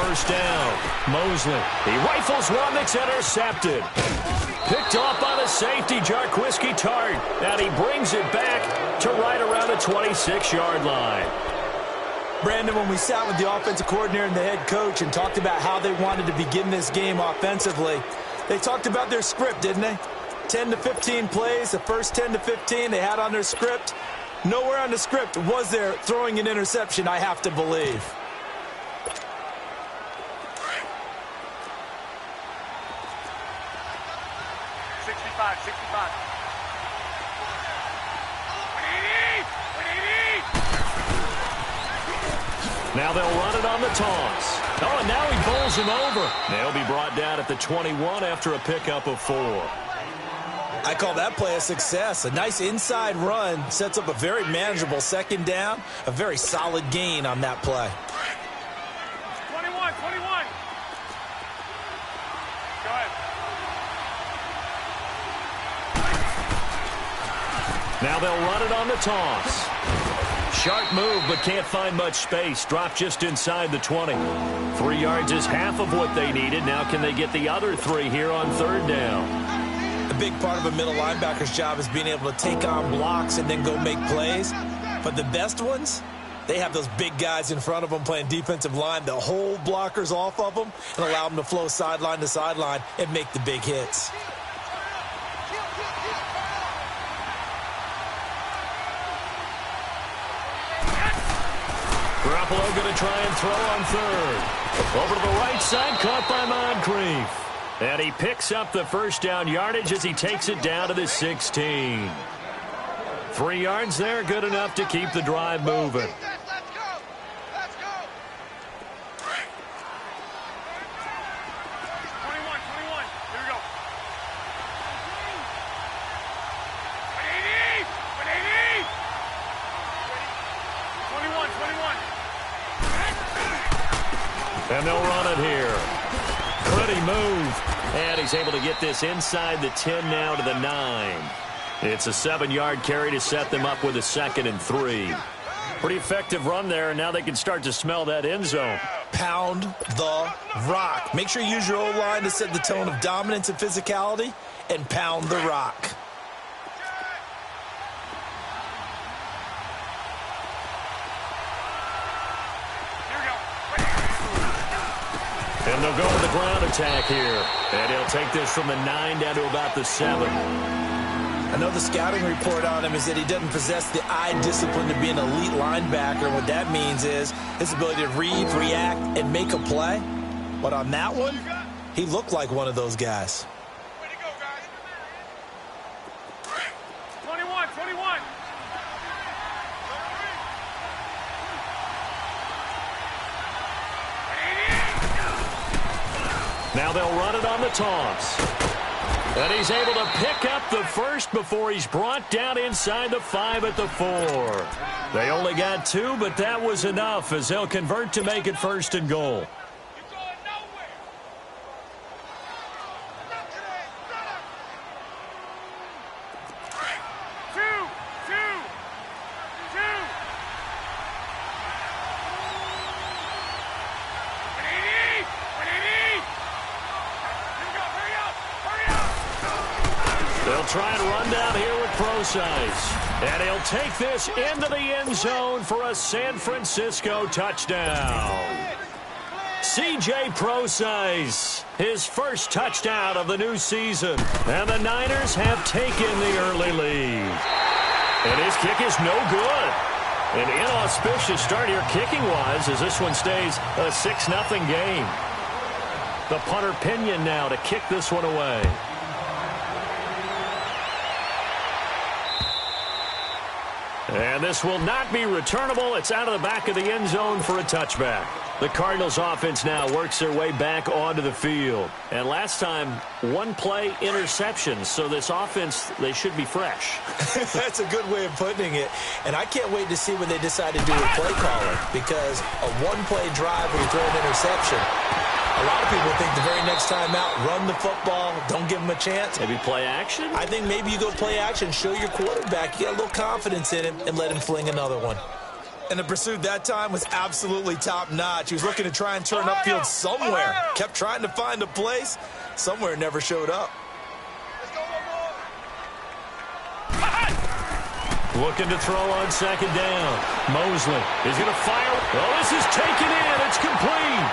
first down. Mosley, he rifles one that's intercepted. Picked off by the safety, Jarquiski Tart. And he brings it back to right around the 26-yard line. Brandon, when we sat with the offensive coordinator and the head coach and talked about how they wanted to begin this game offensively, they talked about their script, didn't they? 10 to 15 plays, the first 10 to 15 they had on their script. Nowhere on the script was there throwing an interception, I have to believe. Now they'll run it on the toss. Oh, and now he bowls him over. They'll be brought down at the 21 after a pickup of 4. I call that play a success. A nice inside run sets up a very manageable second down. A very solid gain on that play. 21. Go ahead. Now they'll run it on the toss. Sharp move, but can't find much space. Drop just inside the 20. 3 yards is half of what they needed. Now can they get the other 3 here on third down? A big part of a middle linebacker's job is being able to take on blocks and then go make plays. But the best ones, they have those big guys in front of them playing defensive line that hold blockers off of them and allow them to flow sideline to sideline and make the big hits. Garoppolo going to try and throw on third. Over to the right side, caught by Moncrief. And he picks up the first down yardage as he takes it down to the 16. 3 yards there, good enough to keep the drive moving. Let's go. 21. Here we go. 21. And they'll run it here. Pretty move. And he's able to get this inside the 10 now to the 9. It's a 7-yard carry to set them up with a 2nd and 3. Pretty effective run there, and now they can start to smell that end zone. Pound the rock. Make sure you use your O-line to set the tone of dominance and physicality, and pound the rock. And they'll go with the ground attack here. And he'll take this from the 9 down to about the 7. I know the scouting report on him is that he doesn't possess the eye discipline to be an elite linebacker. And what that means is his ability to read, react, and make a play. But on that one, he looked like one of those guys. Way to go, guys. 21. Now they'll run it on the toss. And he's able to pick up the first before he's brought down inside the 5 at the 4. They only got 2, but that was enough as they'll convert to make it 1st and goal. They'll try and run down here with Procise. And he'll take this into the end zone for a San Francisco touchdown. C.J. Procise, his first touchdown of the new season. And the Niners have taken the early lead. And his kick is no good. An inauspicious start here kicking-wise as this one stays a 6-0 game. The punter Pinion now to kick this one away. And this will not be returnable. It's out of the back of the end zone for a touchback. The Cardinals offense now works their way back onto the field. And last time, 1-play interception. So this offense, they should be fresh. That's a good way of putting it. And I can't wait to see what they decide to do with play calling. Because a 1-play drive where you throw an interception, a lot of people think the very next time out, run the football, don't give them a chance. Maybe play action? I think maybe you go play action, show your quarterback, you get a little confidence in him, and let him fling another one. And the pursuit that time was absolutely top-notch. He was looking to try and turn upfield somewhere. Kept trying to find a place. Somewhere never showed up. Let's go one more. Looking to throw on second down. Mosley is going to fire. Oh, this is taken in. It's complete.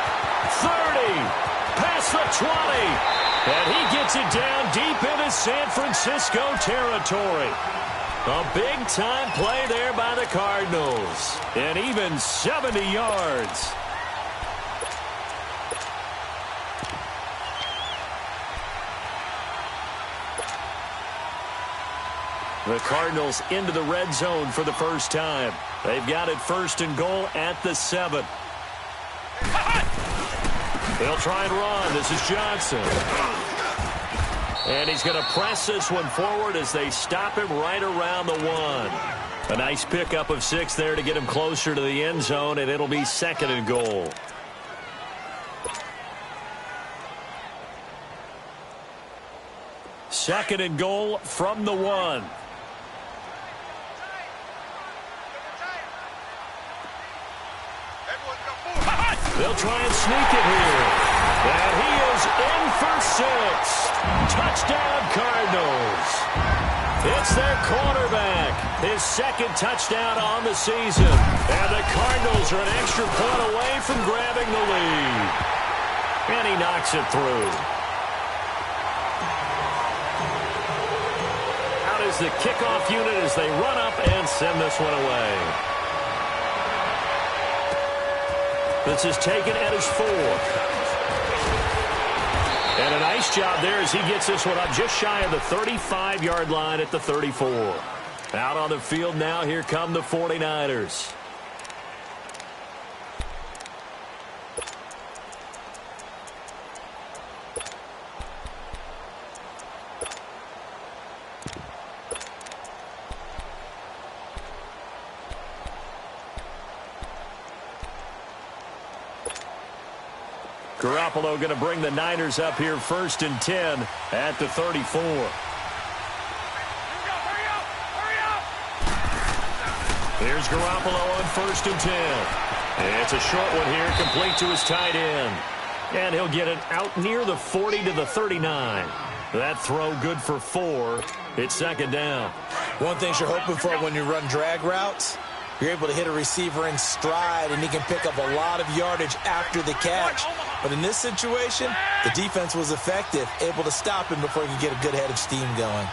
30. Past the 20. And he gets it down deep into San Francisco territory. A big-time play there by the Cardinals. And even 70 yards. The Cardinals into the red zone for the first time. They've got it first and goal at the 7. They'll try and run. This is Johnson. And he's going to press this one forward as they stop him right around the 1. A nice pickup of 6 there to get him closer to the end zone, and it'll be second and goal. Second and goal from the 1. They'll try and sneak it here. And he is in for 6. Touchdown, Cardinals. It's their quarterback. His second touchdown on the season. And the Cardinals are an extra point away from grabbing the lead. And he knocks it through. Out is the kickoff unit as they run up and send this one away. This is taken at his 4. And a nice job there as he gets this one up just shy of the 35-yard line at the 34. Out on the field now, here come the 49ers. Garoppolo going to bring the Niners up here first and 10 at the 34. Here's Garoppolo on first and 10. It's a short one here, complete to his tight end. And he'll get it out near the 40 to the 39. That throw good for 4. It's second down. One thing you're hoping for when you run drag routes, you're able to hit a receiver in stride, and he can pick up a lot of yardage after the catch. But in this situation, the defense was effective, able to stop him before he could get a good head of steam going.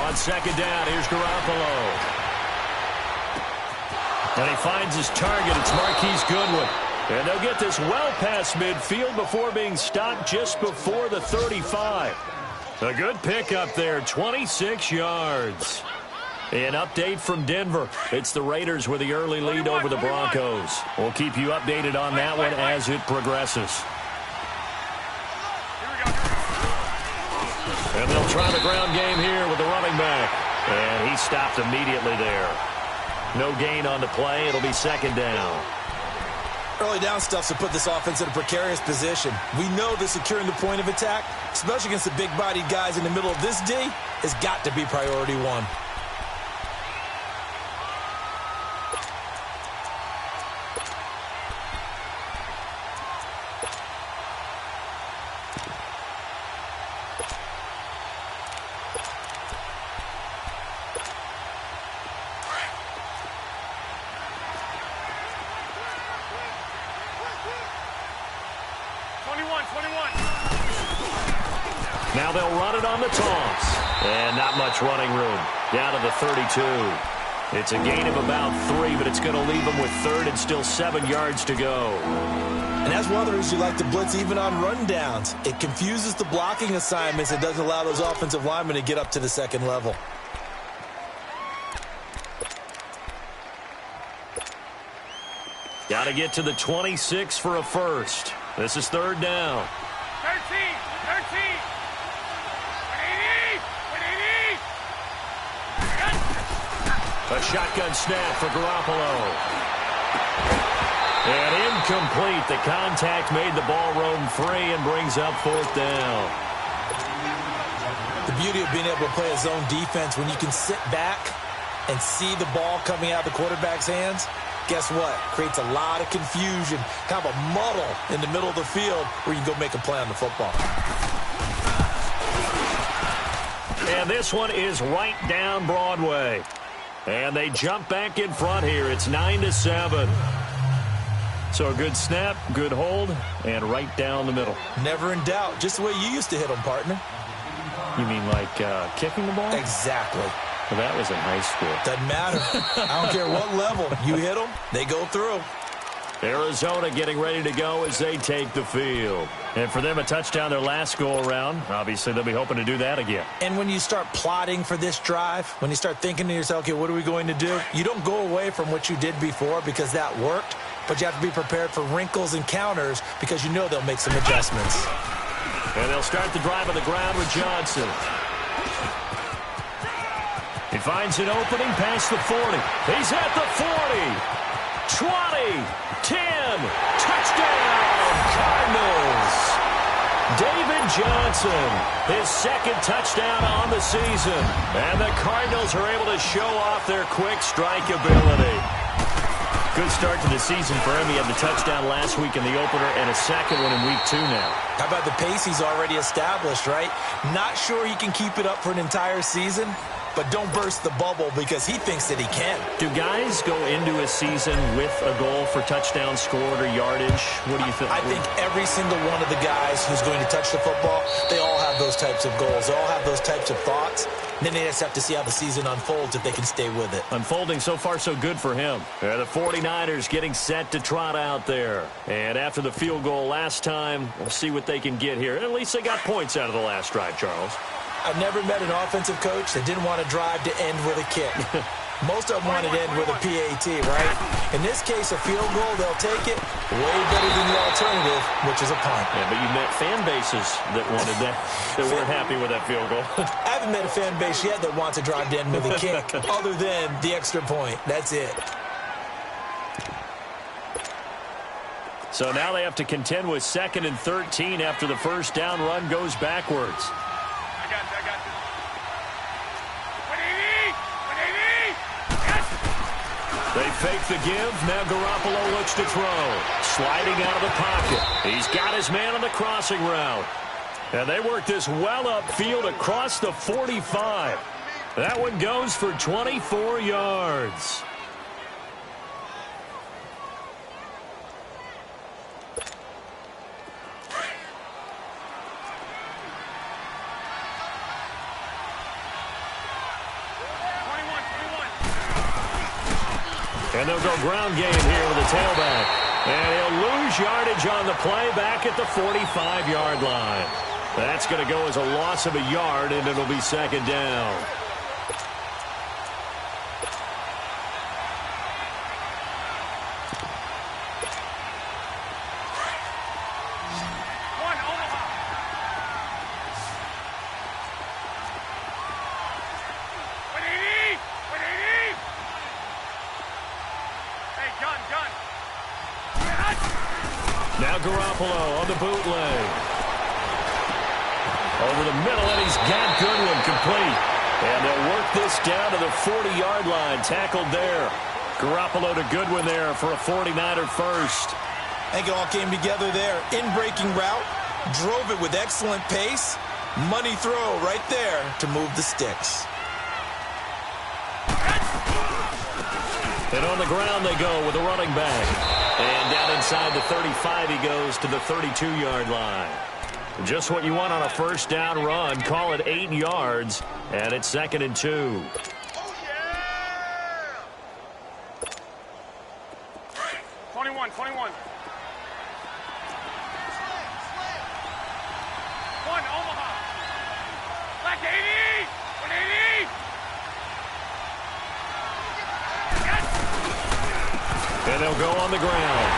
On second down, here's Garoppolo. And he finds his target. It's Marquise Goodwin. And they'll get this well past midfield before being stopped just before the 35. A good pickup there, 26 yards. An update from Denver. It's the Raiders with the early lead over the Broncos. We'll keep you updated on that one as it progresses. And they'll try the ground game here with the running back. And he stopped immediately there. No gain on the play. It'll be second down. Early down stuff to put this offense in a precarious position. We know that securing the point of attack, especially against the big-bodied guys in the middle of this D, has got to be priority 1. Now they'll run it on the toss. And not much running room. Down to the 32. It's a gain of about 3, but it's going to leave them with third and still 7 yards to go. And as one of the reasons you like to blitz even on rundowns, it confuses the blocking assignments. It doesn't allow those offensive linemen to get up to the second level. Got to get to the 26 for a first. This is third down. 13. A shotgun snap for Garoppolo. And incomplete. The contact made the ball roam free and brings up 4th down. The beauty of being able to play a zone defense when you can sit back and see the ball coming out of the quarterback's hands, guess what? Creates a lot of confusion, kind of a muddle in the middle of the field where you can go make a play on the football. And this one is right down Broadway. And they jump back in front here. It's 9-7. So a good snap, good hold, and right down the middle. Never in doubt. Just the way you used to hit them, partner. You mean like kicking the ball? Exactly. Well, that was in high school. Doesn't matter. I don't care what level. You hit them, they go through. Arizona getting ready to go as they take the field. And for them, a touchdown their last go-around. Obviously, they'll be hoping to do that again. And when you start plotting for this drive, when you start thinking to yourself, okay, what are we going to do? You don't go away from what you did before because that worked, but you have to be prepared for wrinkles and counters because you know they'll make some adjustments. And they'll start the drive on the ground with Johnson. He finds an opening past the 40. He's at the 40. 20. 10. Touchdown, Cardinals. David Johnson, his 2nd touchdown on the season. And the Cardinals are able to show off their quick strike ability. Good start to the season for him. He had the touchdown last week in the opener and a 2nd one in week 2 now. How about the pace he's already established, right? Not sure he can keep it up for an entire season, but don't burst the bubble because he thinks that he can. Do guys go into a season with a goal for touchdown scored or yardage? What do you think? I think every single one of the guys who's going to touch the football, they all have those types of goals. They all have those types of thoughts. And then they just have to see how the season unfolds if they can stay with it. Unfolding so far so good for him. The 49ers getting set to trot out there. And after the field goal last time, we'll see what they can get here. At least they got points out of the last drive, Charles. I've never met an offensive coach that didn't want to drive to end with a kick. Most of them want to end with a PAT, right? In this case, a field goal, they'll take it way better than the alternative, which is a punt. Yeah, but you've met fan bases that wanted that, that weren't happy with that field goal. I haven't met a fan base yet that wants to drive to end with a kick, other than the extra point. That's it. So now they have to contend with 2nd and 13 after the first down run goes backwards. I got this. They fake the give. Now Garoppolo looks to throw. Sliding out of the pocket. He's got his man on the crossing route. And they work this well upfield across the 45. That one goes for 24 yards. And they'll go ground game here with the tailback. And he'll lose yardage on the play back at the 45-yard line. That's going to go as a loss of a yard, and it'll be 2nd down. Now Garoppolo on the bootleg. Over the middle, and he's got Goodwin complete. And they'll work this down to the 40-yard line. Tackled there. Garoppolo to Goodwin there for a 49er first. I think it all came together there. In-breaking route. Drove it with excellent pace. Money throw right there to move the sticks. And on the ground they go with a running back. And down inside the 35 he goes to the 32-yard line. Just what you want on a first down run. Call it 8 yards, and it's 2nd and 2. Oh, yeah! 21. One, Omaha. Black 80! 180! And they'll go on the ground.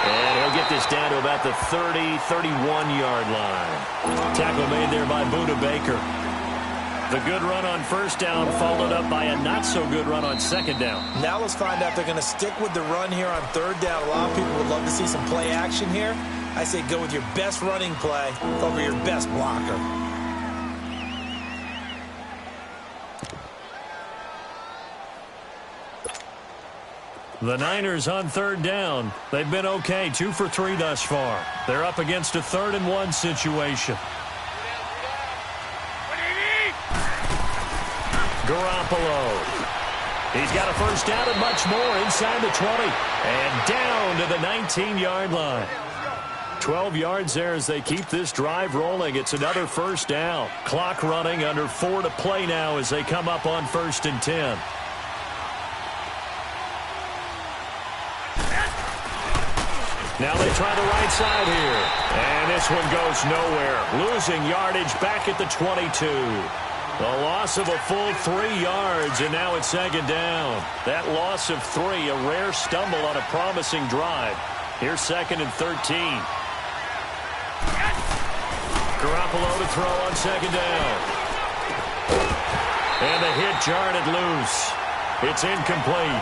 And he'll get this down to about the 31-yard line. Tackle made there by Buda Baker. The good run on first down followed up by a not-so-good run on second down. Now let's find out if they're going to stick with the run here on third down. A lot of people would love to see some play action here. I say go with your best running play over your best blocker. The Niners on third down. They've been okay, 2 for 3 thus far. They're up against a 3rd-and-1 situation. Garoppolo. He's got a first down and much more inside the 20. And down to the 19-yard line. 12 yards there as they keep this drive rolling. It's another first down. Clock running, under 4 to play now as they come up on 1st and 10. Now they try the right side here. And this one goes nowhere. Losing yardage back at the 22. A loss of a full 3 yards, and now it's 2nd down. That loss of 3, a rare stumble on a promising drive. Here's 2nd and 13. Garoppolo to throw on 2nd down. And the hit jarred it loose. It's incomplete.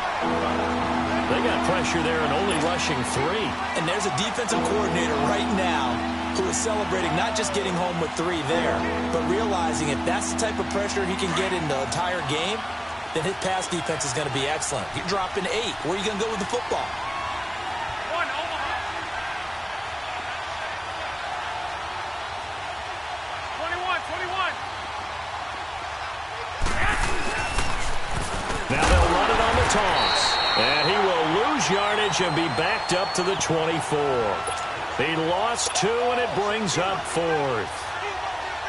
They got pressure there and only rushing 3. And there's a defensive coordinator right now who is celebrating not just getting home with 3 there, but realizing if that's the type of pressure he can get in the entire game, then his pass defense is going to be excellent. You're dropping 8. Where are you going to go with the football? Now they'll run it on the toss. And he will lose yardage and be backed up to the 24. He lost 2, and it brings up 4th.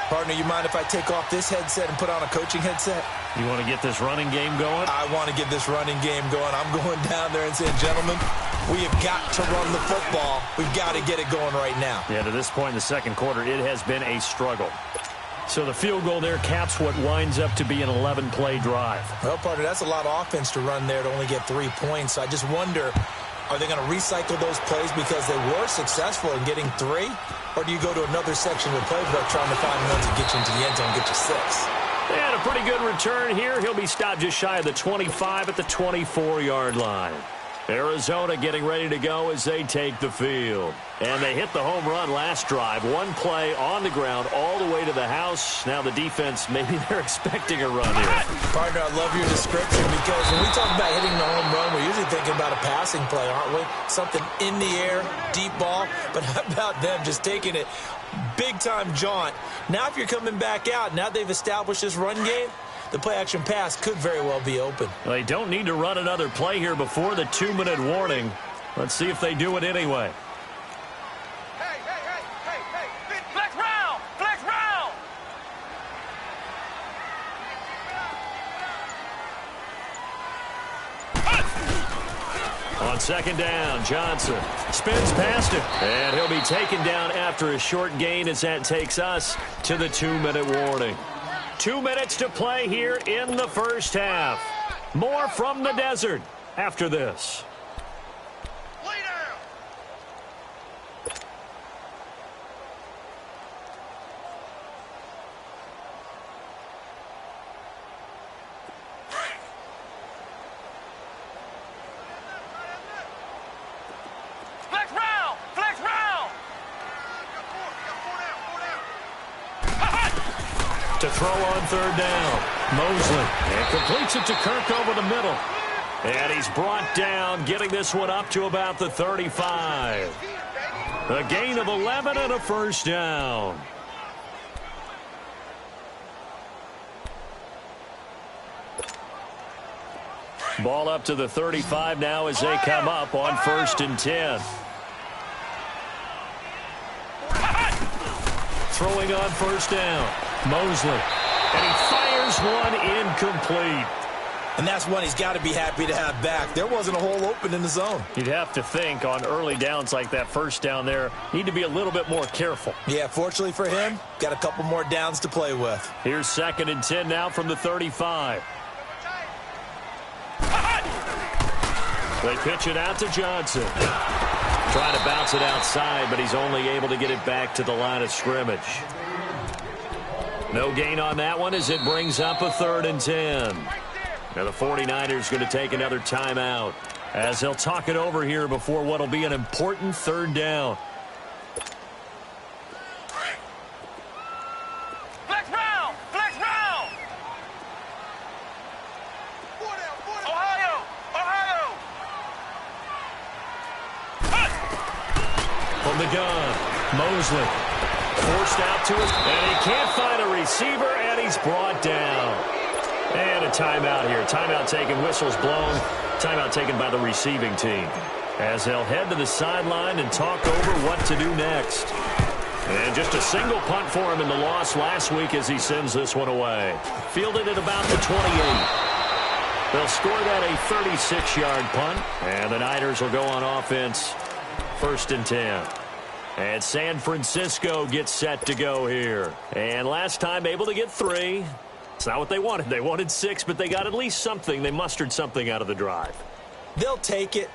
Partner, you mind if I take off this headset and put on a coaching headset? You want to get this running game going? I want to get this running game going. I'm going down there and saying, gentlemen, we have got to run the football. We've got to get it going right now. Yeah, to this point in the second quarter, it has been a struggle. So the field goal there caps what winds up to be an 11-play drive. Well, partner, that's a lot of offense to run there to only get 3 points. So I just wonder, are they going to recycle those plays because they were successful in getting 3? Or do you go to another section of the playbook trying to find ones that get you into the end zone and get you 6? And a pretty good return here. He'll be stopped just shy of the 25 at the 24-yard line. Arizona getting ready to go as they take the field. And they hit the home run last drive. 1 play on the ground all the way to the house. Now the defense, maybe they're expecting a run here. Partner, I love your description because when we talk about hitting the home run, we're usually thinking about a passing play, aren't we? Something in the air, deep ball. But how about them just taking it big-time jaunt? Now if you're coming back out, now they've established this run game, the play-action pass could very well be open. Well, they don't need to run another play here before the 2-minute warning. Let's see if they do it anyway. Hey. Flex round! Flex round! On 2nd down, Johnson spins past him. And he'll be taken down after a short gain as that takes us to the 2-minute warning. 2 minutes to play here in the first half. More from the desert after this. Lay down! Flex round! Flex round! To throw on 3rd down, Mosley. And completes it to Kirk over the middle. And he's brought down, getting this one up to about the 35. A gain of 11 and a first down. Ball up to the 35 now as they come up on 1st and 10. Throwing on 1st down, Mosley. And he fires one incomplete. And that's one he's got to be happy to have back. There wasn't a hole open in the zone. You'd have to think on early downs like that, first down there, need to be a little bit more careful. Yeah, fortunately for him, got a couple more downs to play with. Here's 2nd and 10 now from the 35. They pitch it out to Johnson. Trying to bounce it outside, but he's only able to get it back to the line of scrimmage. No gain on that one as it brings up a 3rd and 10. Now the 49ers going to take another timeout as they'll talk it over here before what will be an important 3rd down. Flex round! Flex round! Ohio! Ohio! From the gun, Mosley forced out to it, and he can't find a receiver, and he's brought down. And a timeout here. Timeout taken, whistles blown. Timeout taken by the receiving team as they'll head to the sideline and talk over what to do next. And just a single punt for him in the loss last week as he sends this one away. Fielded at about the 28. They'll score that a 36-yard punt, and the Niners will go on offense 1st and 10. And San Francisco gets set to go here. And last time able to get 3. It's not what they wanted. They wanted 6, but they got at least something. They mustered something out of the drive. They'll take it.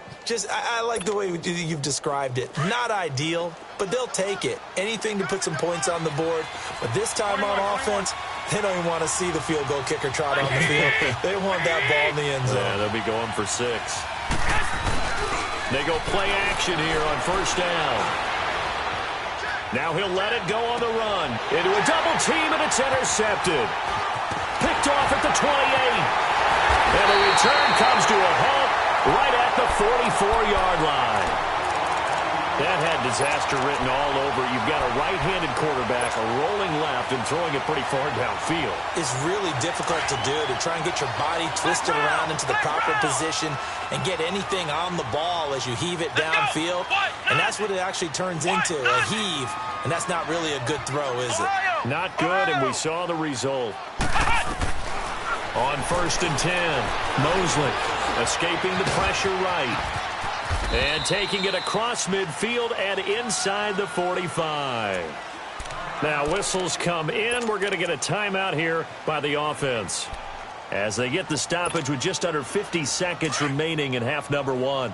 I like the way you've described it. Not ideal, but they'll take it. Anything to put some points on the board. But this time on offense, they don't even want to see the field goal kicker trot on the field. They want that ball in the end zone. Yeah, they'll be going for 6. They go play action here on 1st down. Now he'll let it go on the run. Into a double team, and it's intercepted. Picked off at the 28. And the return comes to a halt right at the 44-yard line. That had disaster written all over. You've got a right-handed quarterback, a rolling left, and throwing it pretty far downfield. It's really difficult to do, to try and get your body twisted around into the proper position and get anything on the ball as you heave it downfield. And that's what it actually turns into, a heave. And that's not really a good throw, is it? Not good, and we saw the result. On 1st and 10, Mosley escaping the pressure right. And taking it across midfield and inside the 45. Now whistles come in. We're going to get a timeout here by the offense as they get the stoppage with just under 50 seconds remaining in half number 1.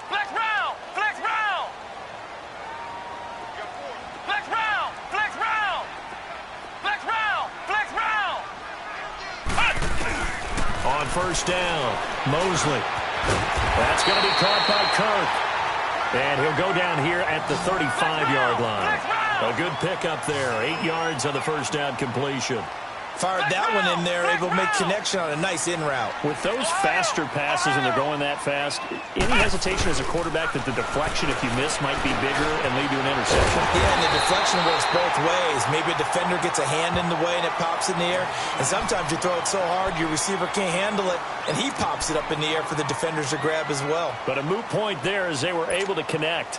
Flex round! Flex round! Flex round! Flex round! Flex round! Flex round! On 1st down, Mosley. That's going to be caught by Kirk. And he'll go down here at the 35-yard line. A good pickup there. 8 yards on the 1st down completion. Fired that one in there, able to make connection on a nice in route. With those faster passes and they're going that fast, any hesitation as a quarterback that the deflection, if you miss, might be bigger and lead to an interception? Yeah, and the deflection works both ways. Maybe a defender gets a hand in the way and it pops in the air. And sometimes you throw it so hard your receiver can't handle it, and he pops it up in the air for the defenders to grab as well. But a moot point there as they were able to connect.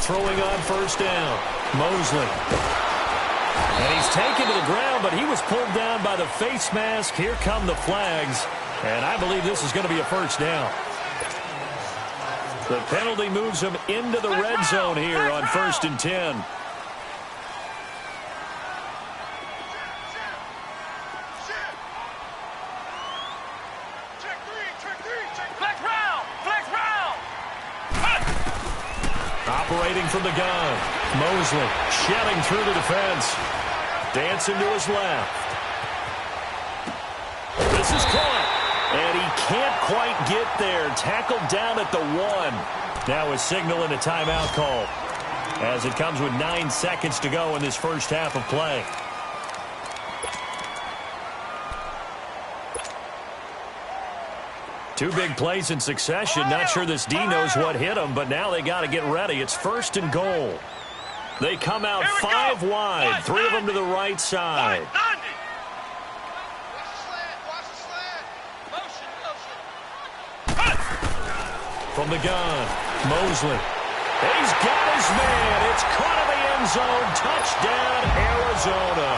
Throwing on 1st down, Mosley. And he's taken to the ground, but he was pulled down by the face mask. Here come the flags, and I believe this is going to be a 1st down. The penalty moves him into the red zone here on 1st and 10. Operating from the gun, Mosley shedding through the defense. Dancing to his left. This is caught, and he can't quite get there. Tackled down at the 1. Now a signal and a timeout call as it comes with 9 seconds to go in this 1st half of play. Two big plays in succession. Not sure this D knows what hit him, but now they got to get ready. It's 1st and goal. They come out 5 wide, 3 of them to the right side. From the gun, Mosley. He's got his man. It's caught in the end zone. Touchdown, Arizona.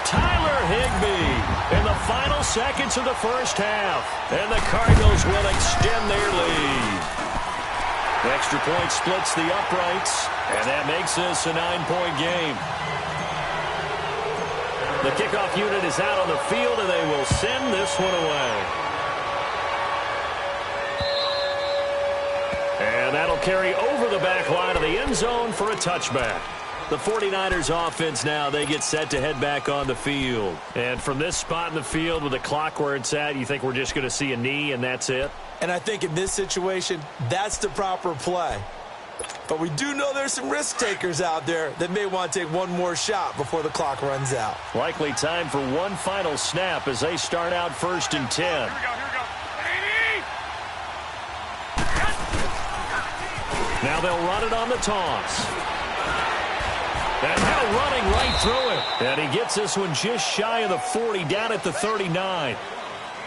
Tyler Higbee in the final seconds of the 1st half. And the Cardinals will extend their lead. The extra point splits the uprights, and that makes this a 9-point game. The kickoff unit is out on the field, and they will send this one away. And that'll carry over the back line of the end zone for a touchback. The 49ers offense now, they get set to head back on the field. And from this spot in the field with the clock where it's at, you think we're just going to see a knee and that's it? And I think in this situation, that's the proper play. But we do know there's some risk takers out there that may want to take one more shot before the clock runs out. Likely time for one final snap as they start out 1st and 10. Here we go. Now they'll run it on the toss. And now running right through it. And he gets this one just shy of the 40, down at the 39.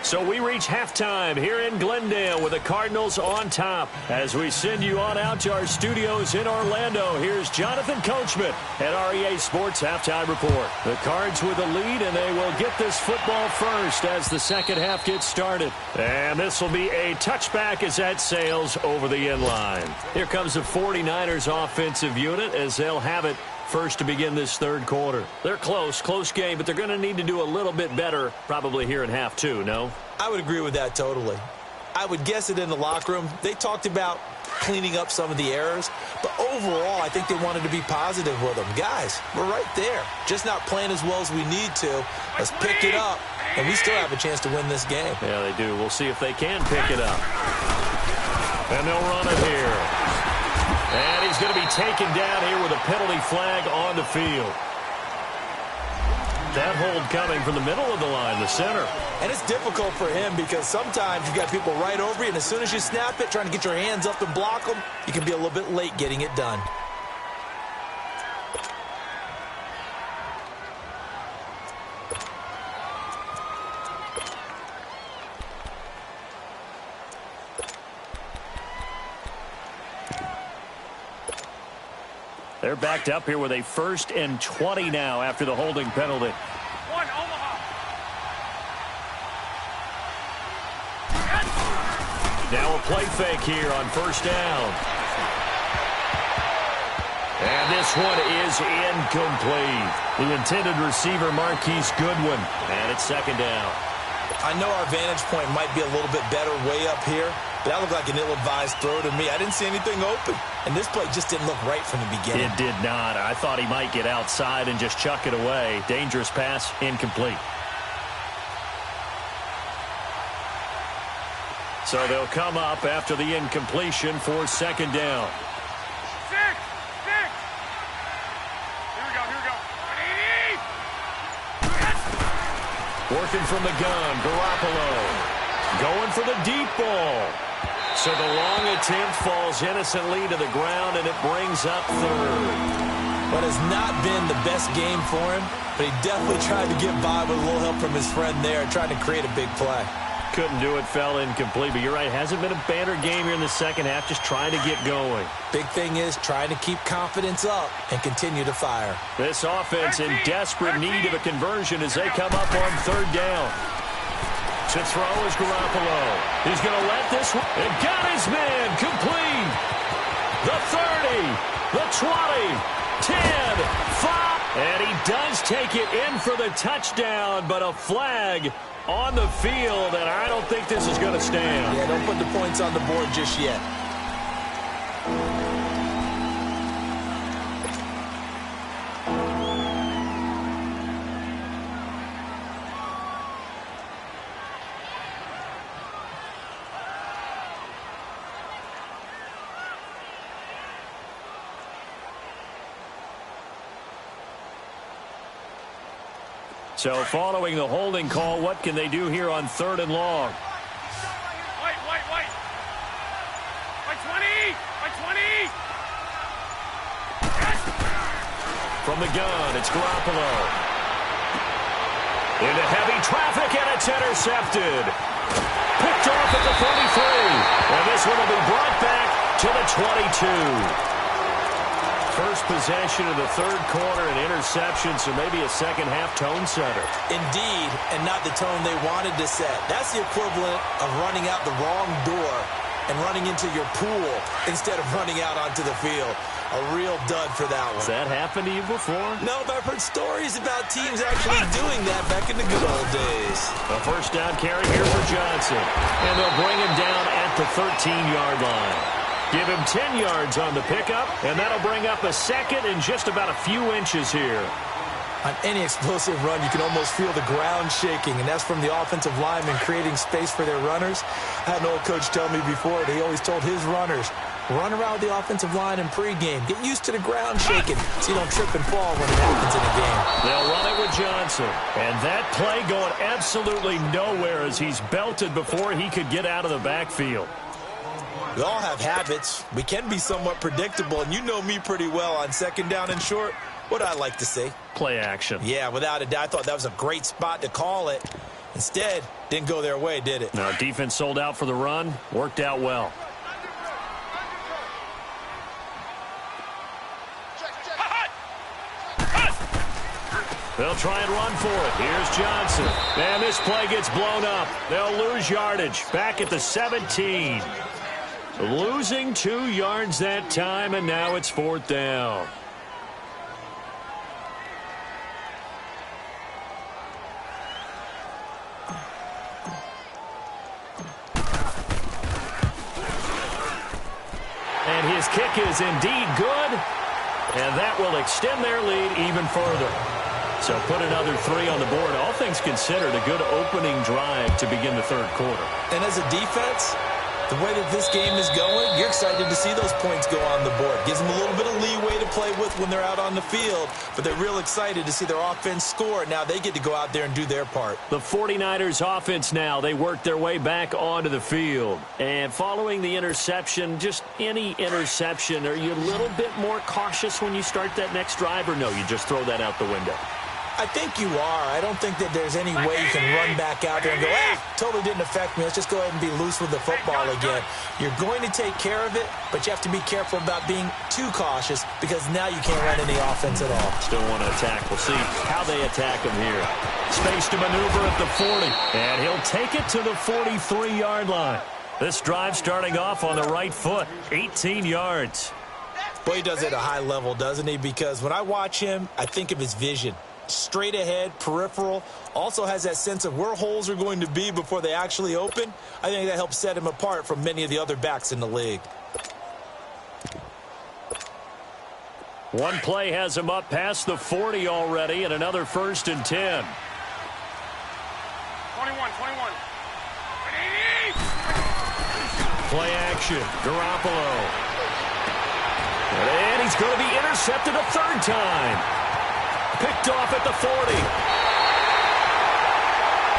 So we reach halftime here in Glendale with the Cardinals on top. As we send you on out to our studios in Orlando, here's Jonathan Coachman at REA Sports Halftime Report. The Cards with the lead, and they will get this football first as the second half gets started. And this will be a touchback as that sails over the end line. Here comes the 49ers offensive unit as they'll have it first to begin this third quarter. They're close game, but they're going to need to do a little bit better probably here in half two, no? I would agree with that totally. I would guess it in the locker room. They talked about cleaning up some of the errors, but overall, I think they wanted to be positive with them. Guys, we're right there. Just not playing as well as we need to. Let's pick it up, and we still have a chance to win this game. Yeah, they do. We'll see if they can pick it up. And they'll run it here. And he's going to be taken down here with a penalty flag on the field. That hold coming from the middle of the line, the center. And it's difficult for him because sometimes you've got people right over you, and as soon as you snap it, trying to get your hands up and block them, you can be a little bit late getting it done. They're backed up here with a 1st and 20 now after the holding penalty. One, Omaha. Now a play fake here on 1st down. And this one is incomplete. The intended receiver, Marquise Goodwin. And it's 2nd down. I know our vantage point might be a little bit better way up here, but that looked like an ill-advised throw to me. I didn't see anything open, and this play just didn't look right from the beginning. It did not. I thought he might get outside and just chuck it away. Dangerous pass, incomplete. So they'll come up after the incompletion for 2nd down. 6. Here we go. Working from the gun, Garoppolo. Going for the deep ball. So the long attempt falls innocently to the ground, and it brings up 3rd. But has not been the best game for him, but he definitely tried to get by with a little help from his friend there, trying to create a big play. Couldn't do it, fell incomplete, but you're right, hasn't been a banner game here in the second half, just trying to get going. Big thing is trying to keep confidence up and continue to fire. This offense in desperate need of a conversion as they come up on 3rd down. To throw is Garoppolo. He's going to let this one, and got his man complete. The 30, the 20, 10, 5. And he does take it in for the touchdown, but a flag on the field, and I don't think this is going to stand. Yeah, don't put the points on the board just yet. So following the holding call, what can they do here on 3rd and long? White. White 20. From the gun, it's Garoppolo. Into heavy traffic, and it's intercepted. Picked off at the 33. And this one will be brought back to the 22. First possession of the 3rd quarter, an interception, so maybe a second-half tone setter. Indeed, and not the tone they wanted to set. That's the equivalent of running out the wrong door and running into your pool instead of running out onto the field. A real dud for that one. Has that happened to you before? No, but I've heard stories about teams actually doing that back in the good old days. A first down carry here for Johnson. And they'll bring him down at the 13-yard line. Give him 10 yards on the pickup, and that'll bring up a second and just about a few inches here. On any explosive run, you can almost feel the ground shaking, and that's from the offensive linemen creating space for their runners. I had an old coach tell me before that he always told his runners, run around the offensive line in pregame. Get used to the ground shaking so you don't trip and fall when it happens in a game. They'll run it with Johnson. And that play going absolutely nowhere as he's belted before he could get out of the backfield. We all have habits. We can be somewhat predictable, and you know me pretty well on second down and short. What do I like to say? Play action. Yeah, without a doubt, I thought that was a great spot to call it. Instead, didn't go their way, did it? No, defense sold out for the run. Worked out well. They'll try and run for it. Here's Johnson. And this play gets blown up. They'll lose yardage. Back at the 17. Losing 2 yards that time, and now it's 4th down. And his kick is indeed good. And that will extend their lead even further. So put another 3 on the board. All things considered, a good opening drive to begin the third quarter. And as a defense, the way that this game is going, you're excited to see those points go on the board. Gives them a little bit of leeway to play with when they're out on the field, but they're real excited to see their offense score. Now they get to go out there and do their part. The 49ers offense now, they work their way back onto the field. And following the interception, just any interception, are you a little bit more cautious when you start that next drive, or no, you just throw that out the window? I think you are. I don't think that there's any way you can run back out there and go, totally didn't affect me. Let's just go ahead and be loose with the football again. You're going to take care of it, but you have to be careful about being too cautious because now you can't run any offense at all. Still want to attack. We'll see how they attack him here. Space to maneuver at the 40, and he'll take it to the 43-yard line. This drive starting off on the right foot, 18 yards. Boy, he does it at a high level, doesn't he? Because when I watch him, I think of his vision. Straight ahead, peripheral, also has that sense of where holes are going to be before they actually open. I think that helps set him apart from many of the other backs in the league. One play has him up past the 40 already, and another 1st and 10. 21. Play action, Garoppolo. And he's going to be intercepted a 3rd time. Picked off at the 40.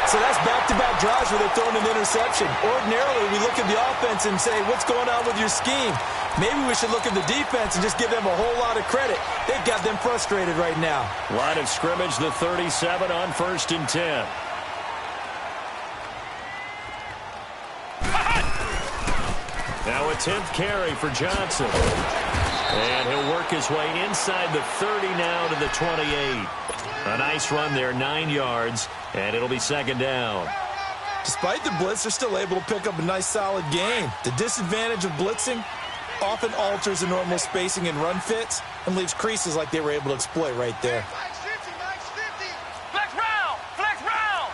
So that's back-to-back drives where they're throwing an interception. Ordinarily, we look at the offense and say, what's going on with your scheme? Maybe we should look at the defense and just give them a whole lot of credit. They've got them frustrated right now. Line of scrimmage, the 37 on 1st and 10. Now a 10th carry for Johnson. And he'll work his way inside the 30 now to the 28. A nice run there, 9 yards, and it'll be 2nd down. Despite the blitz, they're still able to pick up a nice, solid gain. The disadvantage of blitzing often alters the normal spacing and run fits and leaves creases like they were able to exploit right there. Flex round! Flex round!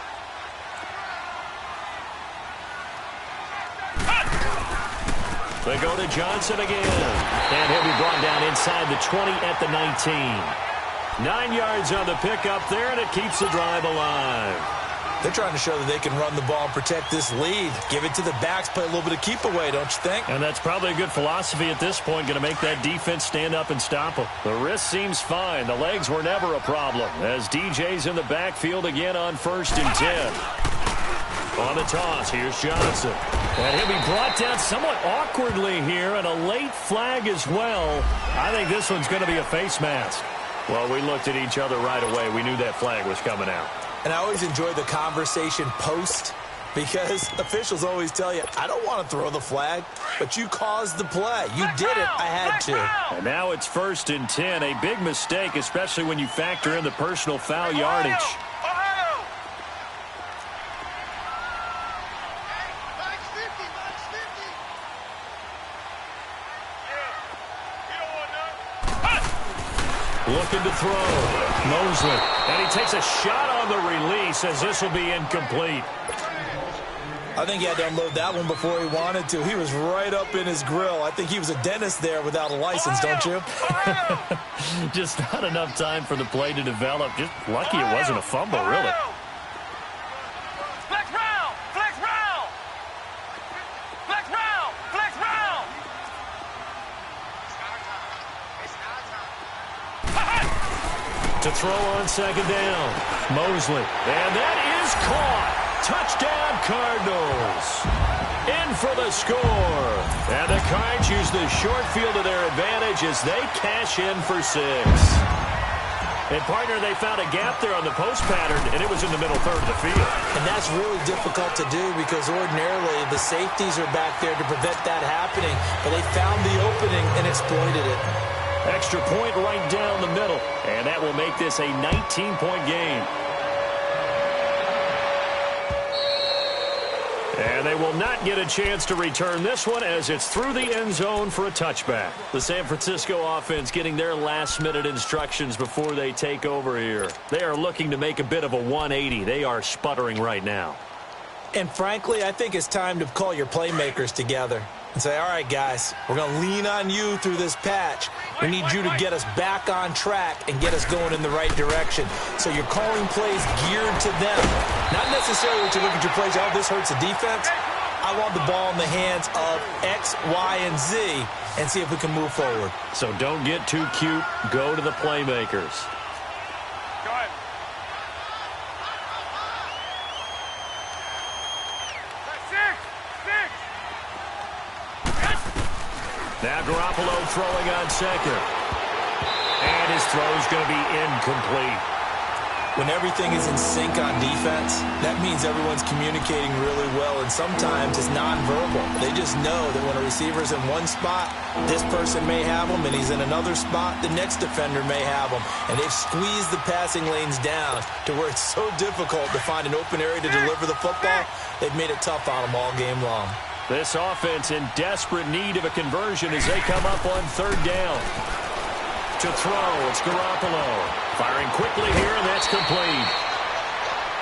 They go to Johnson again. And he'll be brought down inside the 20 at the 19. 9 yards on the pickup there, and it keeps the drive alive. They're trying to show that they can run the ball and protect this lead. Give it to the backs, play a little bit of keep away, don't you think? And that's probably a good philosophy at this point, going to make that defense stand up and stop them. The wrist seems fine. The legs were never a problem as DJ's in the backfield again on 1st and 10. On the toss, here's Johnson. And he'll be brought down somewhat awkwardly here, and a late flag as well. I think this one's going to be a face mask. Well, we looked at each other right away. We knew that flag was coming out. And I always enjoy the conversation post because officials always tell you, I don't want to throw the flag, but you caused the play. You did it. I had to. And now it's 1st and 10. A big mistake, especially when you factor in the personal foul yardage. Looking to throw. Mosley. And he takes a shot on the release as this will be incomplete. I think he had to unload that one before he wanted to. He was right up in his grill. I think he was a dentist there without a license, don't you? Just not enough time for the play to develop. Just lucky it wasn't a fumble, really. Flex round! Flex round! Flex round! Flex round! To throw on second down. Mosley. And that is caught. Touchdown, Cardinals. In for the score. And the Cards use the short field to their advantage as they cash in for 6. And, partner, they found a gap there on the post pattern, and it was in the middle third of the field. And that's really difficult to do because ordinarily the safeties are back there to prevent that happening. But they found the opening and exploited it. Extra point right down the middle. And that will make this a 19-point game. And they will not get a chance to return this one as it's through the end zone for a touchback. The San Francisco offense getting their last-minute instructions before they take over here. They are looking to make a bit of a 180. They are sputtering right now. And frankly, I think it's time to call your playmakers together and say, all right, guys, we're going to lean on you through this patch. We need you to get us back on track and get us going in the right direction. So you're calling plays geared to them. Not necessarily to look at your plays, oh, this hurts the defense. I want the ball in the hands of X, Y, and Z and see if we can move forward. So don't get too cute. Go to the playmakers. Go ahead. Now Garoppolo throwing on second. And his throw's going to be incomplete. When everything is in sync on defense, that means everyone's communicating really well, and sometimes it's nonverbal. They just know that when a receiver's in one spot, this person may have him, and he's in another spot, the next defender may have him. And they've squeezed the passing lanes down to where it's so difficult to find an open area to deliver the football. They've made it tough on them all game long. This offense in desperate need of a conversion as they come up on third down. To throw, it's Garoppolo. Firing quickly here, and that's complete.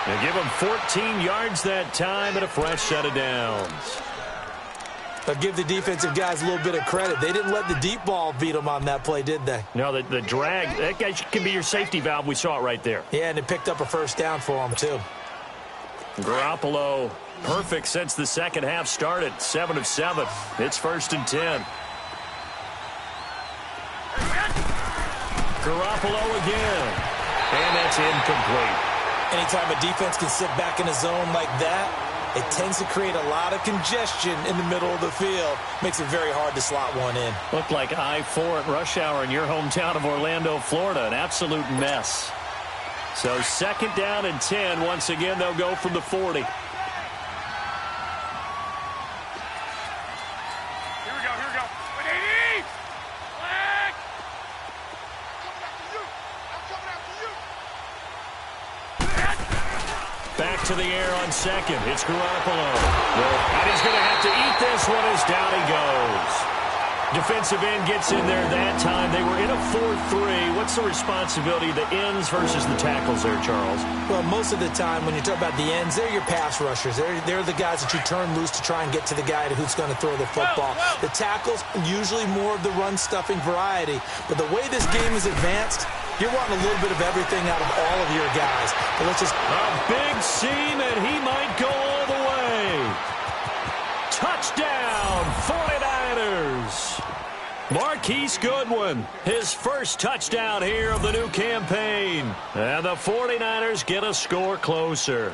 They give him 14 yards that time and a fresh set of downs. But give the defensive guys a little bit of credit. They didn't let the deep ball beat them on that play, did they? No, the drag, that guy can be your safety valve. We saw it right there. Yeah, and it picked up a first down for them, too. Garoppolo, perfect since the second half started. 7 of 7. It's 1st and 10. Garoppolo again. And that's incomplete. Anytime a defense can sit back in a zone like that, it tends to create a lot of congestion in the middle of the field. Makes it very hard to slot one in. Looked like I-4 at rush hour in your hometown of Orlando, Florida. An absolute mess. So 2nd down and 10. Once again, they'll go from the 40. Back to the air on second. It's Garoppolo. And he's going to have to eat this one as down he goes. Defensive end gets in there that time. They were in a 4-3. What's the responsibility of the ends versus the tackles there, Charles? Well, most of the time when you talk about the ends, they're your pass rushers. They're the guys that you turn loose to try and get to the guy who's going to throw the football. The tackles, usually more of the run-stuffing variety. But the way this game is advanced, you're wanting a little bit of everything out of all of your guys. But let's just... A big seam, and he might go all the way. Touchdown, 49ers. Marquise Goodwin, his first touchdown here of the new campaign. And the 49ers get a score closer.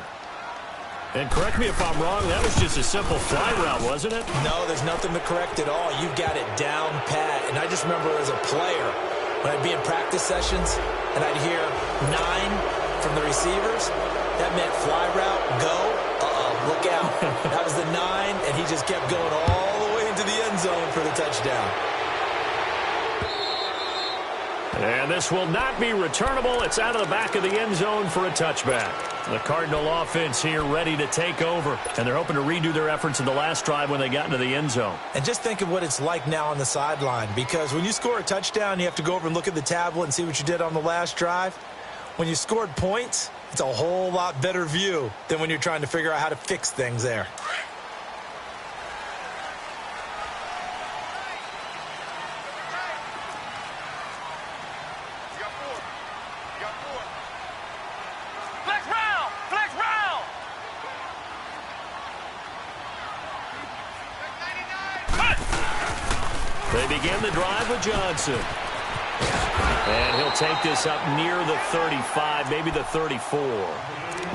And correct me if I'm wrong, that was just a simple fly route, wasn't it? No, there's nothing to correct at all. You've got it down pat. And I just remember as a player, when I'd be in practice sessions and I'd hear 9 from the receivers, that meant fly route, go, look out. That was the 9, and he just kept going all the way into the end zone for the touchdown. And this will not be returnable. It's out of the back of the end zone for a touchback. The Cardinal offense here ready to take over. And they're hoping to redo their efforts in the last drive when they got into the end zone. And just think of what it's like now on the sideline. Because when you score a touchdown, you have to go over and look at the tablet and see what you did on the last drive. When you scored points, it's a whole lot better view than when you're trying to figure out how to fix things there. They begin the drive with Johnson. And he'll take this up near the 35, maybe the 34.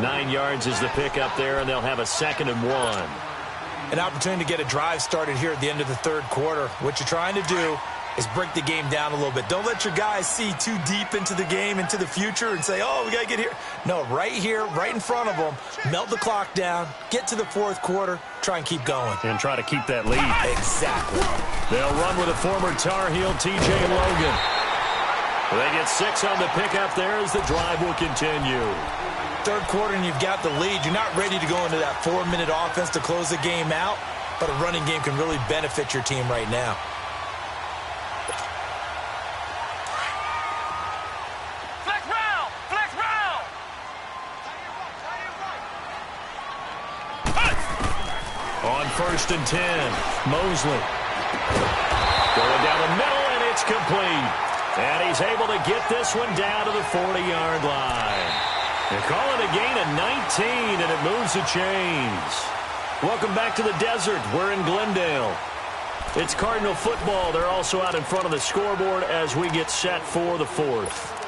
9 yards is the pickup there, and they'll have a 2nd and 1. An opportunity to get a drive started here at the end of the third quarter. What you're trying to do is break the game down a little bit. Don't let your guys see too deep into the game, into the future, and say, oh, we got to get here. No, right here, right in front of them, melt the clock down, get to the fourth quarter, try and keep going. And try to keep that lead. Exactly. They'll run with a former Tar Heel, T.J. Logan. They get 6 on the pickup there as the drive will continue. Third quarter and you've got the lead. You're not ready to go into that 4-minute offense to close the game out, but a running game can really benefit your team right now. On 1st and 10, Mosley. Going down the middle, and it's complete. And he's able to get this one down to the 40-yard line. They call it a gain of 19, and it moves the chains. Welcome back to the desert. We're in Glendale. It's Cardinal football. They're also out in front of the scoreboard as we get set for the 4th.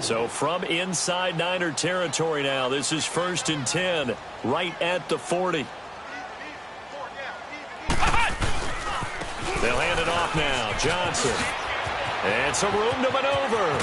So from inside Niner territory now, this is 1st and 10, right at the 40. They'll hand it off now. Johnson. And some room to maneuver.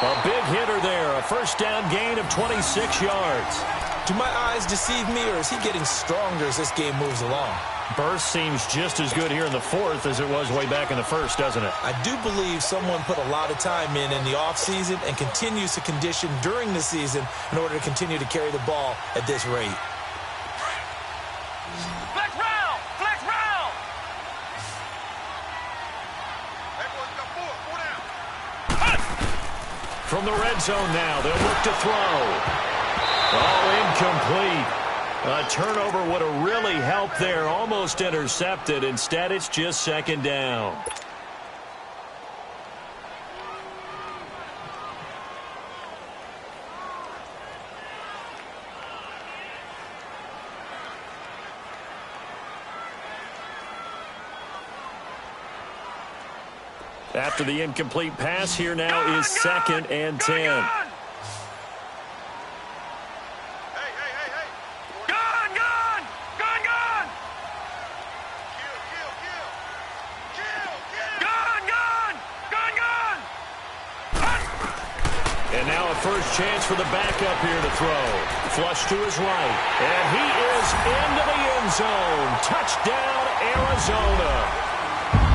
A big hitter there. A 1st down gain of 26 yards. Do my eyes deceive me, or is he getting stronger as this game moves along? Burst seems just as good here in the 4th as it was way back in the 1st, doesn't it? I do believe someone put a lot of time in the offseason and continues to condition during the season in order to continue to carry the ball at this rate. Flex round! Flex round! From the red zone now, they'll look to throw. Oh, incomplete. A turnover would have really helped there. Almost intercepted. Instead, it's just 2nd down. After the incomplete pass, here now is 2nd and 10. First chance for the backup here to throw. Flush to his right. And he is into the end zone. Touchdown, Arizona.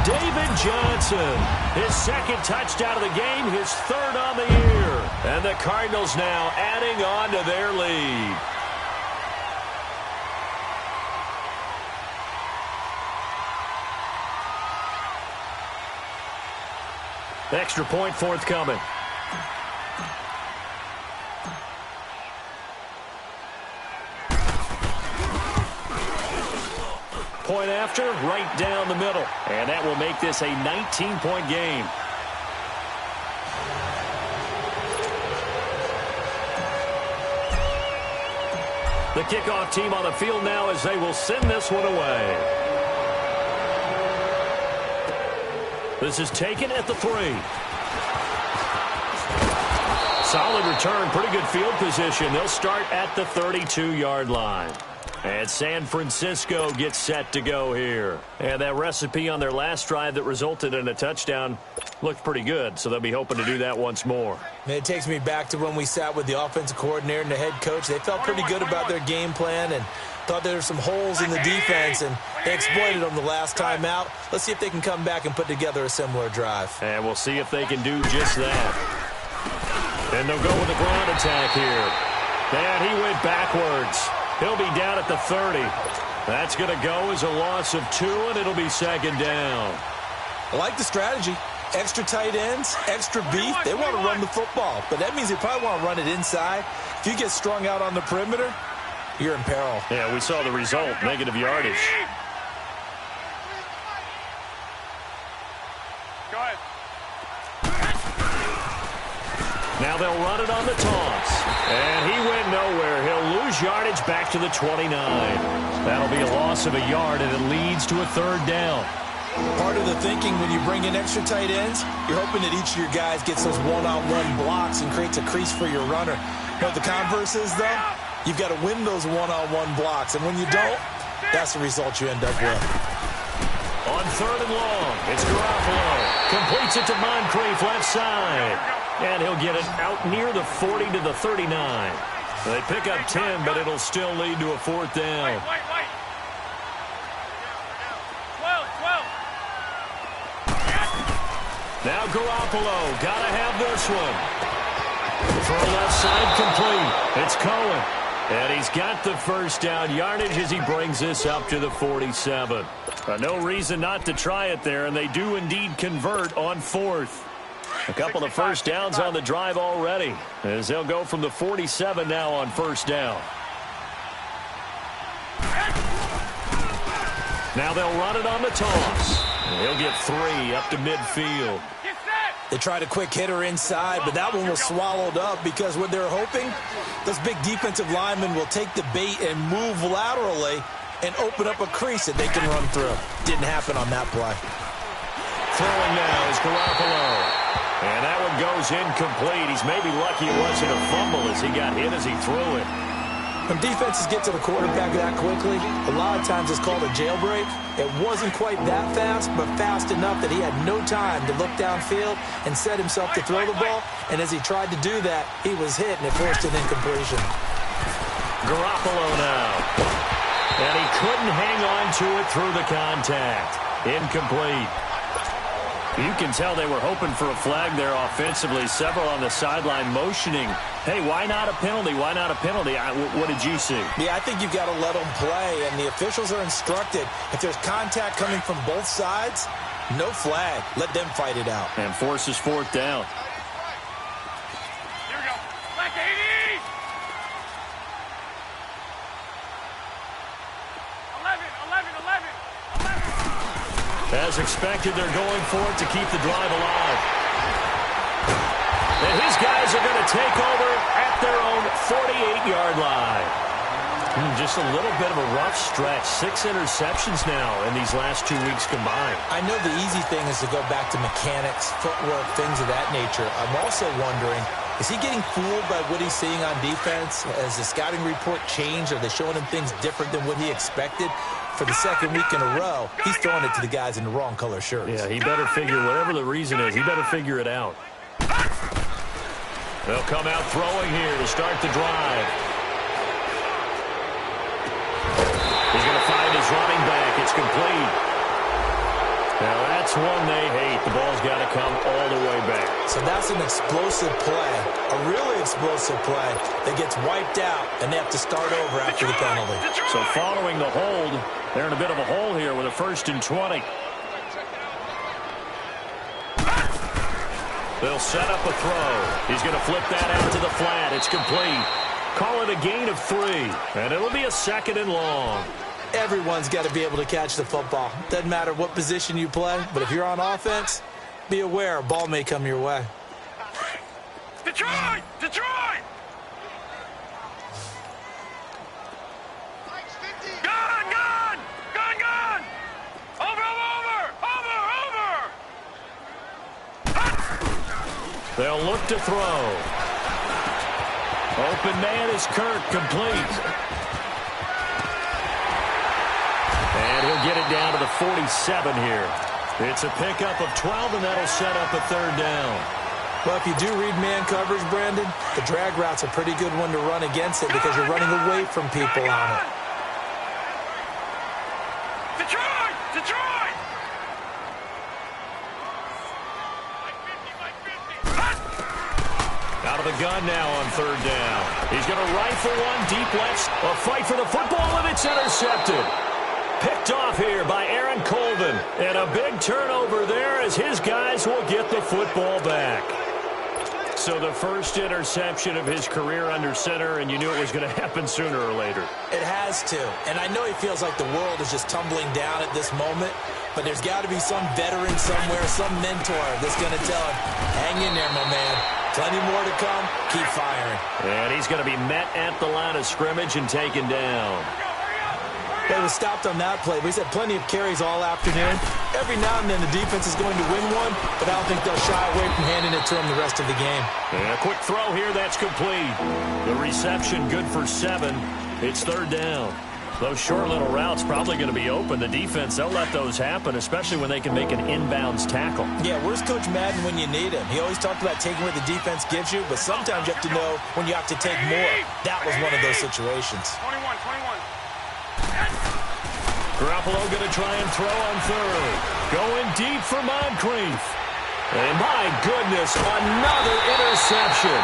David Johnson. His 2nd touchdown of the game, his 3rd on the year. And the Cardinals now adding on to their lead. Extra point forthcoming. Point after, right down the middle. And that will make this a 19-point game. The kickoff team on the field now as they will send this one away. This is taken at the 3. Solid return, pretty good field position. They'll start at the 32-yard line. And San Francisco gets set to go here. And that recipe on their last drive that resulted in a touchdown looked pretty good, so they'll be hoping to do that once more. It takes me back to when we sat with the offensive coordinator and the head coach. They felt pretty good about their game plan and thought there were some holes in the defense, and they exploited them the last time out. Let's see if they can come back and put together a similar drive. And we'll see if they can do just that. And they'll go with the ground attack here. And he went backwards. He'll be down at the 30. That's going to go as a loss of 2, and it'll be second down. I like the strategy. Extra tight ends, extra beef. They want to run the football, but that means they probably want to run it inside. If you get strung out on the perimeter, you're in peril. Yeah, we saw the result, negative yardage. Go ahead. Now they'll run it on the toss. And he went nowhere. He'll lose yardage back to the 29. That'll be a loss of a yard, and it leads to a third down. Part of the thinking when you bring in extra tight ends, you're hoping that each of your guys gets those one-on-one blocks and creates a crease for your runner. You know what the converse is, though? You've got to win those one-on-one blocks, and when you don't, that's the result you end up with. On third and long, it's Garoppolo. Completes it to Moncrief, left side. And he'll get it out near the 40 to the 39. They pick up 10, but it'll still lead to a fourth down. Wait. 12. Now Garoppolo, gotta have this one. Throw left side complete. It's Cohen. And he's got the first down yardage as he brings this up to the 47. No reason not to try it there, and they do indeed convert on fourth. A couple of first downs on the drive already, as they'll go from the 47 now on first down. Now they'll run it on the toss. He'll get 3 up to midfield. They tried a quick hitter inside, but that one was swallowed up because what they're hoping, those big defensive linemen will take the bait and move laterally and open up a crease that they can run through. Didn't happen on that play. Throwing now is Garoppolo. And that one goes incomplete. He's maybe lucky it wasn't a fumble as he got hit as he threw it. When defenses get to the quarterback that quickly, a lot of times it's called a jailbreak. It wasn't quite that fast, but fast enough that he had no time to look downfield and set himself to throw the ball. And as he tried to do that, he was hit, and it forced an incompletion. Garoppolo now. And he couldn't hang on to it through the contact. Incomplete. You can tell they were hoping for a flag there offensively. Several on the sideline motioning, hey, why not a penalty? Why not a penalty? What did you see? Yeah, I think you've got to let them play, and the officials are instructed. If there's contact coming from both sides, no flag. Let them fight it out. And forces fourth down. Here we go. Black 80. 11. As expected, they're going for it to keep the drive alive. And his guys are going to take over at their own 48-yard line. Just a little bit of a rough stretch. 6 interceptions now in these last 2 weeks combined. I know the easy thing is to go back to mechanics, footwork, things of that nature. I'm also wondering, is he getting fooled by what he's seeing on defense? Has the scouting report changed? Are they showing him things different than what he expected? For the second week in a row, he's throwing it to the guys in the wrong color shirts. Yeah, he better figure, whatever the reason is, he better figure it out. They'll come out throwing here to start the drive. He's going to find his running back. It's complete. Now that's one they hate. The ball's got to come all the way back. So that's an explosive play, a really explosive play that gets wiped out, and they have to start over after the penalty. So following the hold, they're in a bit of a hole here with a 1st and 20. They'll set up a throw. He's going to flip that out to the flat. It's complete. Call it a gain of 3, and it'll be a 2nd and long. Everyone's got to be able to catch the football. Doesn't matter what position you play, but if you're on offense, be aware a ball may come your way. Detroit! Gone! Over! They'll look to throw. Open man is Kirk, complete. get it down to the 47 here. It's a pickup of 12, and that'll set up a third down. Well, if you do read man coverage, Brandon, the drag route's a pretty good one to run against it because you're running away from people on it. Detroit! Detroit! Out of the gun now on third down. He's going to rifle one deep left. A fight for the football, and it's intercepted. Picked off here by Aaron Colvin. And a big turnover there as his guys will get the football back. So the first interception of his career under center, and you knew it was going to happen sooner or later. It has to. And I know he feels like the world is just tumbling down at this moment, but there's got to be some veteran somewhere, some mentor that's going to tell him, hang in there, my man. Plenty more to come. Keep firing. And he's going to be met at the line of scrimmage and taken down. They was stopped on that play, but he's had plenty of carries all afternoon. Every now and then the defense is going to win one, but I don't think they'll shy away from handing it to him the rest of the game. And a quick throw here, that's complete. The reception good for 7. It's third down. Those short little routes probably going to be open. The defense, they'll let those happen, especially when they can make an inbounds tackle. Yeah, where's Coach Madden when you need him? He always talked about taking what the defense gives you, but sometimes you have to know when you have to take more. That was one of those situations. 21. Garoppolo going to try and throw on third. Going deep for Moncrief. And my goodness, another interception.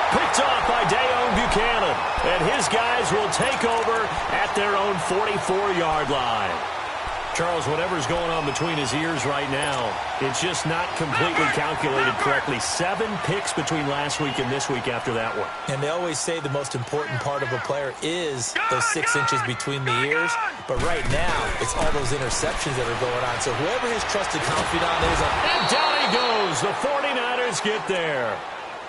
Picked off by Dayon Buchanan. And his guys will take over at their own 44-yard line. Charles, whatever's going on between his ears right now, it's just not completely calculated correctly. 7 picks between last week and this week after that one. And they always say the most important part of a player is those 6 inches between the ears. But right now, it's all those interceptions that are going on. So whoever his trusted confidant is. And down he goes. The 49ers get there.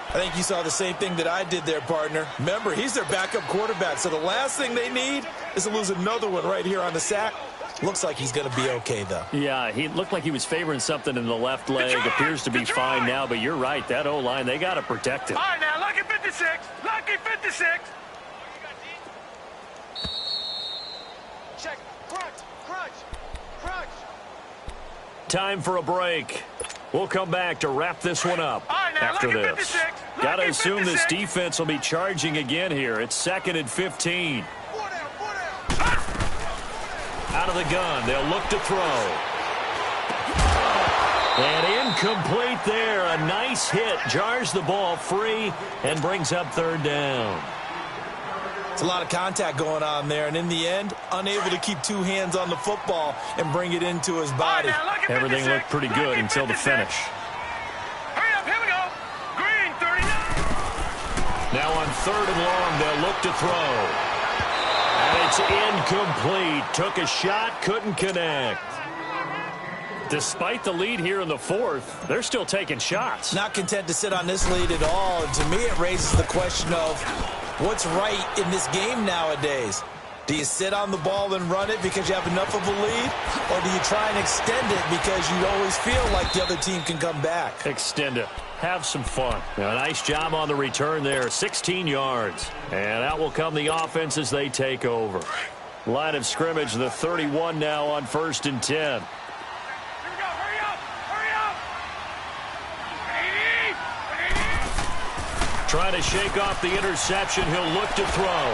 I think you saw the same thing that I did there, partner. Remember, he's their backup quarterback. So the last thing they need is to lose another one right here on the sack. Looks like he's going to be okay, though. Yeah, he looked like he was favoring something in the left leg. Appears to be fine now, but you're right. That O-line, they got to protect him. All right, now, lucky 56. Lucky 56. Check. Crunch. Time for a break. We'll come back to wrap this one up after this. Got to assume this defense will be charging again here. It's 2nd and 15. Out of the gun, they'll look to throw. And incomplete there. A nice hit. Jars the ball free and brings up third down. It's a lot of contact going on there, and in the end, unable to keep 2 hands on the football and bring it into his body. Everything looked pretty good until the finish. Hurry up, here we go. Green, 39. Now on 3rd and long, they'll look to throw. And it's incomplete. Took a shot, couldn't connect. Despite the lead here in the 4th, they're still taking shots. Not content to sit on this lead at all, and to me it raises the question of what's right in this game nowadays. Do you sit on the ball and run it because you have enough of a lead, or do you try and extend it because you always feel like the other team can come back? Extend it. Have some fun. Now, nice job on the return there. 16 yards. And out will come the offense as they take over. Line of scrimmage, the 31 now on 1st and 10. Trying to shake off the interception. He'll look to throw.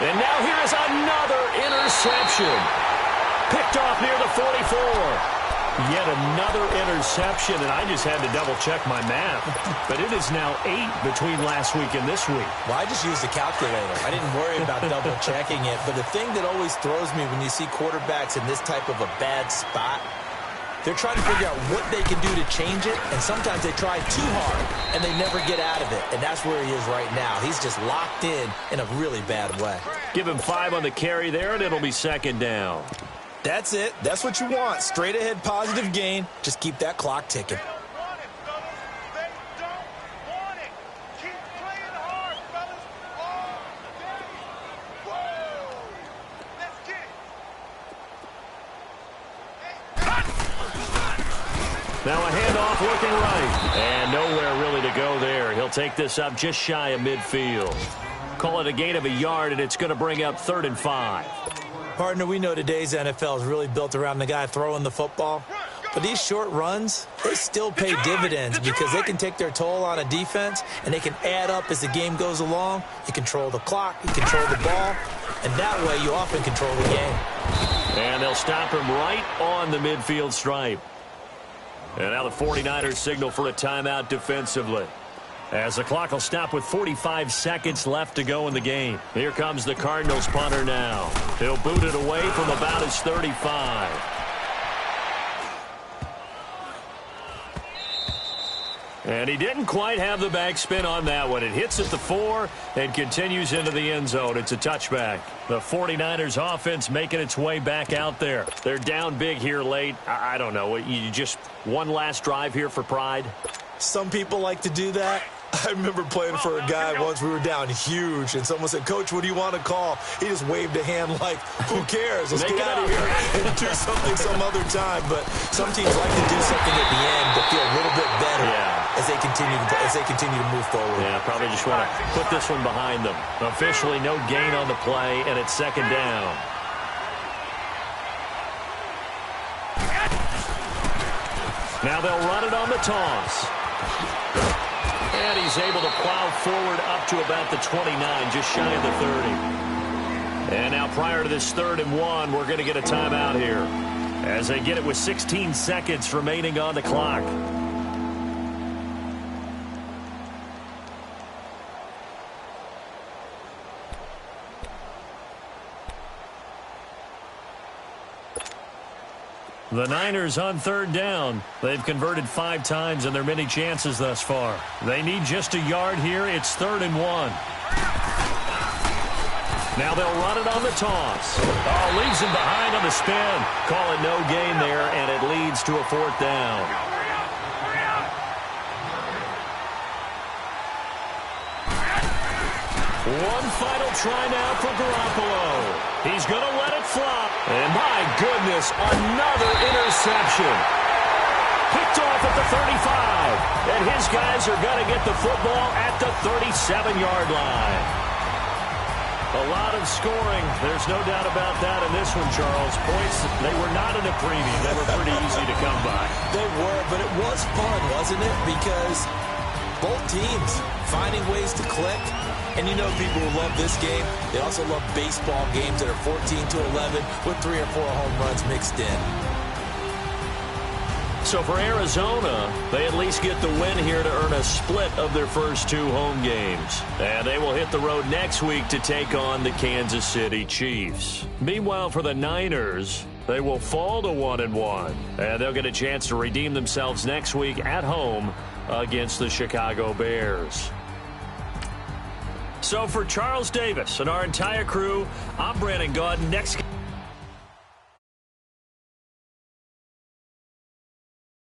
And now here is another interception. Picked off near the 44. Yet another interception, and I just had to double-check my math. But it is now 8 between last week and this week. Well, I just used the calculator. I didn't worry about double-checking it. But the thing that always throws me when you see quarterbacks in this type of a bad spot, they're trying to figure out what they can do to change it, and sometimes they try too hard, and they never get out of it. And that's where he is right now. He's just locked in a really bad way. Give him 5 on the carry there, and it'll be 2nd down. That's it. That's what you want. Straight ahead positive gain. Just keep that clock ticking. Now a handoff looking right. And nowhere really to go there. He'll take this up just shy of midfield. Call it a gain of a yard, and it's going to bring up 3rd and 5. Partner, we know today's NFL is really built around the guy throwing the football. But these short runs, they still pay dividends because they can take their toll on a defense, and they can add up as the game goes along. You control the clock, you control the ball, and that way you often control the game. And they'll stop him right on the midfield stripe. And now the 49ers signal for a timeout defensively, as the clock will stop with 45 seconds left to go in the game. Here comes the Cardinals punter now. He'll boot it away from about his 35. And he didn't quite have the backspin on that one. It hits at the 4 and continues into the end zone. It's a touchback. The 49ers offense making its way back out there. They're down big here late. I don't know. You just one last drive here for pride? Some people like to do that. I remember playing for a guy once. We were down huge, and someone said, "Coach, what do you want to call?" He just waved a hand like, "Who cares? Let's get out of here and do something some other time." But some teams like to do something at the end to feel a little bit better as they continue to move forward. Yeah, probably just want to put this one behind them. Officially, no gain on the play, and it's second down. Now they'll run it on the toss. And he's able to plow forward up to about the 29, just shy of the 30. And now prior to this 3rd and 1, we're going to get a timeout here, as they get it with 16 seconds remaining on the clock. The Niners on 3rd down. They've converted 5 times in their many chances thus far. They need just a yard here. It's 3rd and 1. Now they'll run it on the toss. Oh, leaves him behind on the spin. Call it no gain there, and it leads to a 4th down. One final try now for Garoppolo. He's going to let it flop. And my goodness, another interception. Picked off at the 35. And his guys are going to get the football at the 37-yard line. A lot of scoring. There's no doubt about that in this one, Charles. Points, they were not in a preview. They were pretty easy to come by. They were, but it was fun, wasn't it? Because both teams finding ways to click. And you know people who love this game, they also love baseball games that are 14-11 with 3 or 4 home runs mixed in. So for Arizona, they at least get the win here to earn a split of their first 2 home games. And they will hit the road next week to take on the Kansas City Chiefs. Meanwhile, for the Niners, they will fall to 1-1. And they'll get a chance to redeem themselves next week at home against the Chicago Bears. So for Charles Davis and our entire crew, I'm Brandon Gaudin. Next